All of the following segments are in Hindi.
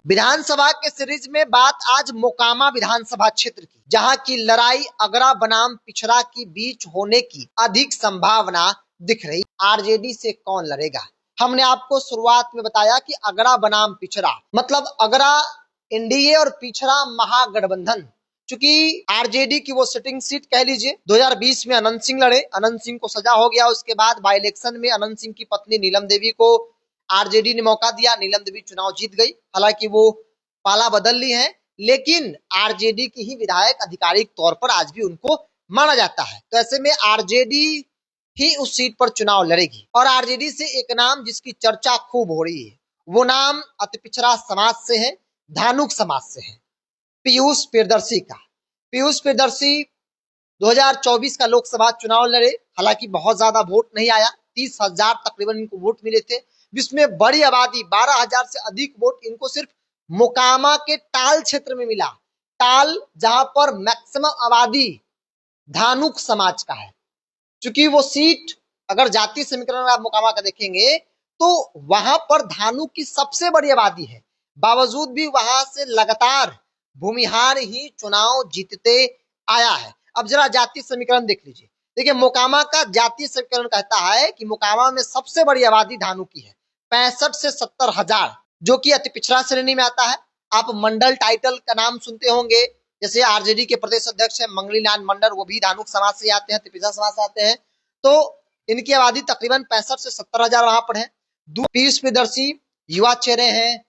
विधानसभा के सीरीज में बात आज मोकामा विधानसभा क्षेत्र की, जहां की लड़ाई अगरा बनाम पिछड़ा के बीच होने की अधिक संभावना दिख रही। आरजेडी से कौन लड़ेगा? हमने आपको शुरुआत में बताया कि अगरा बनाम पिछड़ा मतलब अगरा एनडीए और पिछड़ा महागठबंधन। चूंकि आरजेडी की वो सिटिंग सीट कह लीजिए, 2020 में अनंत सिंह लड़े, अनंत सिंह को सजा हो गया। उसके बाद बाई इलेक्शन में अनंत सिंह की पत्नी नीलम देवी को आरजेडी ने मौका दिया, नीलम देवी चुनाव जीत गई। हालांकि वो पाला बदल ली है, लेकिन आरजेडी की ही विधायक आधिकारिक तौर पर आज भी उनको माना जाता है। तो ऐसे में आरजेडी ही उस सीट पर चुनाव लड़ेगी। और आरजेडी से एक नाम जिसकी चर्चा खूब हो रही है, वो नाम अति पिछड़ा समाज से है, धानुक समाज से है, पीयूष प्रियदर्शी का। पीयूष प्रियदर्शी 2024 का लोकसभा चुनाव लड़े। हालांकि बहुत ज्यादा वोट नहीं आया, 30,000 तकरीबन इनको वोट मिले थे, जिसमें बड़ी आबादी 12,000 से अधिक वोट इनको सिर्फ मोकामा के टाल क्षेत्र में मिला। टाल जहां पर मैक्सिमम आबादी धानुक समाज का है। चूंकि वो सीट अगर जातीय समीकरण आप मोकामा का देखेंगे तो वहां पर धानुक की सबसे बड़ी आबादी है, बावजूद भी वहां से लगातार भूमिहार ही चुनाव जीतते आया है। अब जरा जातीय समीकरण देख लीजिए। देखिए, मोकामा का जातीय समीकरण कहता है कि मोकामा में सबसे बड़ी आबादी धानु की है, 65 से 70,000, जो कि अति पिछड़ा श्रेणी में आता है। आप मंडल टाइटल का नाम सुनते होंगे, जैसे आरजेडी के प्रदेश अध्यक्ष है मंगलीलाल मंडल, वो भी धानुक समाज से आते हैं, अति पिछड़ा समाज से आते हैं। तो इनकी आबादी तकरीबन 65 से 70,000 वहां पर है। पीयूष प्रियदर्शी युवा चेहरे हैं,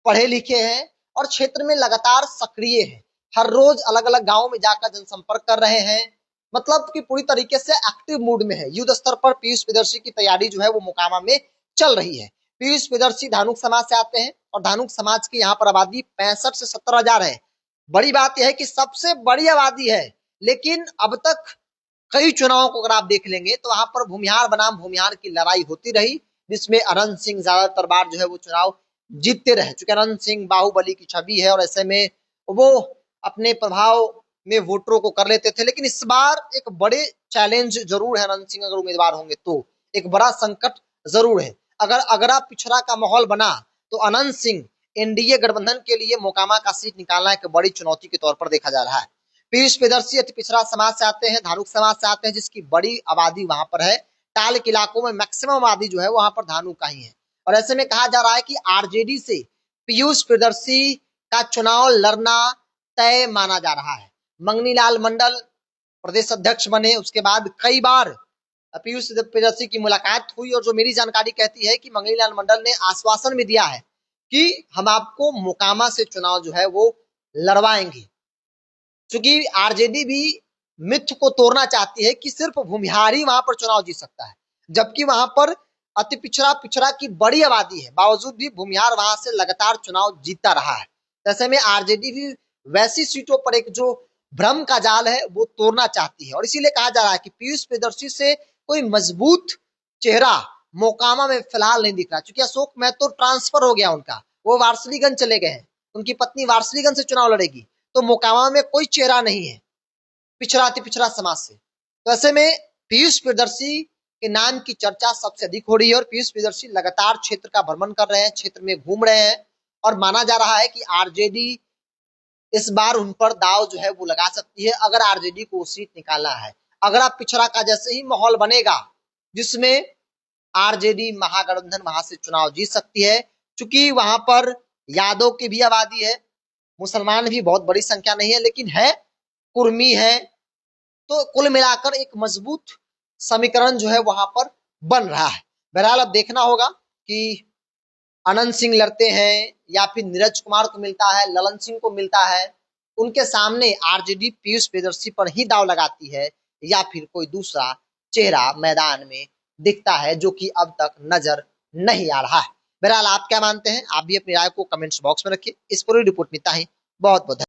पढ़े लिखे हैं और क्षेत्र में लगातार सक्रिय है। हर रोज अलग अलग गांव में जाकर जनसंपर्क कर रहे हैं, मतलब कि पूरी तरीके से एक्टिव मूड में है। युद्ध स्तर पर पीयूष प्रियदर्शी की तैयारी जो है वो मोकामा में चल रही है। पीयूष प्रियदर्शी धानुक समाज से आते हैं और धानुक समाज की यहाँ पर आबादी 65 से 70,000 है। बड़ी बात यह है कि सबसे बड़ी आबादी है, लेकिन अब तक कई चुनावों को अगर आप देख लेंगे तो वहां पर भूमिहार बनाम भूमिहार की लड़ाई होती रही, जिसमें अनंत सिंह ज्यादातर बार जो है वो चुनाव जीतते रहे। चूंकि अनंत सिंह बाहुबली की छवि है और ऐसे में वो अपने प्रभाव में वोटरों को कर लेते थे। लेकिन इस बार एक बड़े चैलेंज जरूर है, अनंत सिंह अगर उम्मीदवार होंगे तो एक बड़ा संकट जरूर है। अगर अगरा पिछड़ा का माहौल बना तो अनंत सिंह एनडीए गठबंधन के लिए मोकामा का सीट निकालना एक बड़ी चुनौती के तौर पर देखा जा रहा है। पीयूष प्रियदर्शी अति पिछड़ा समाज से आते हैं, धानुक समाज से आते हैं, जिसकी बड़ी आबादी वहां पर है। टाल के इलाकों में मैक्सिमम आबादी जो है वहां पर धानुक का ही है। और ऐसे में कहा जा रहा है कि आरजेडी से पीयूष प्रियदर्शी का चुनाव लड़ना तय माना जा रहा है। मंगनीलाल मंडल प्रदेश अध्यक्ष बने, उसके बाद कई बार पीयूष प्रियदर्शी की मुलाकात हुई और जो मेरी जानकारी कहती है कि मंगनीलाल मंडल ने आश्वासन भी दिया है कि हम आपको मोकामा से चुनाव जो है वो लड़वाएंगे। क्योंकि आरजेडी भी मिथ को तोड़ना चाहती है कि सिर्फ भूमिहार ही वहां पर चुनाव जीत सकता है, जबकि वहां पर अति पिछड़ा की बड़ी आबादी है, बावजूद भी भूमिहार वहां से लगातार चुनाव जीतता रहा है। ऐसे में आरजेडी भी वैसी सीटों पर एक जो भ्रम का जाल है वो तोड़ना चाहती है। और इसीलिए कहा जा रहा है कि पीयूष प्रियदर्शी से कोई मजबूत चेहरा मोकामा में फिलहाल नहीं दिख रहा। चूंकि अशोक महतो ट्रांसफर हो गया उनका, वो वारसलीगंज चले गए हैं, उनकी पत्नी वारसलीगंज से चुनाव लड़ेगी, तो मोकामा में कोई चेहरा नहीं है पिछड़ा अति पिछड़ा समाज से। तो ऐसे में पीयूष प्रियदर्शी के नाम की चर्चा सबसे अधिक हो रही है और पीयूष प्रियदर्शी लगातार क्षेत्र का भ्रमण कर रहे हैं, क्षेत्र में घूम रहे हैं और माना जा रहा है कि आरजेडी इस बार उन पर दाव जो है वो लगा सकती है अगर आरजेडी को सीट निकालना है। अगर आप पिछड़ा का जैसे ही माहौल बनेगा जिसमें आरजेडी महागठबंधन वहां से चुनाव जीत सकती है। चूंकि वहां पर यादव की भी आबादी है, मुसलमान भी बहुत बड़ी संख्या नहीं है लेकिन है, कुर्मी है, तो कुल मिलाकर एक मजबूत समीकरण जो है वहां पर बन रहा है। बहरहाल अब देखना होगा कि अनंत सिंह लड़ते हैं या फिर नीरज कुमार को मिलता है, ललन सिंह को मिलता है, उनके सामने आरजेडी पीयूष प्रियदर्शी पर ही दाव लगाती है या फिर कोई दूसरा चेहरा मैदान में दिखता है, जो कि अब तक नजर नहीं आ रहा है। बहरहाल आप क्या मानते हैं? आप भी अपनी राय को कमेंट्स बॉक्स में रखिए। इस पूरी रिपोर्ट में इतना ही। बहुत बहुत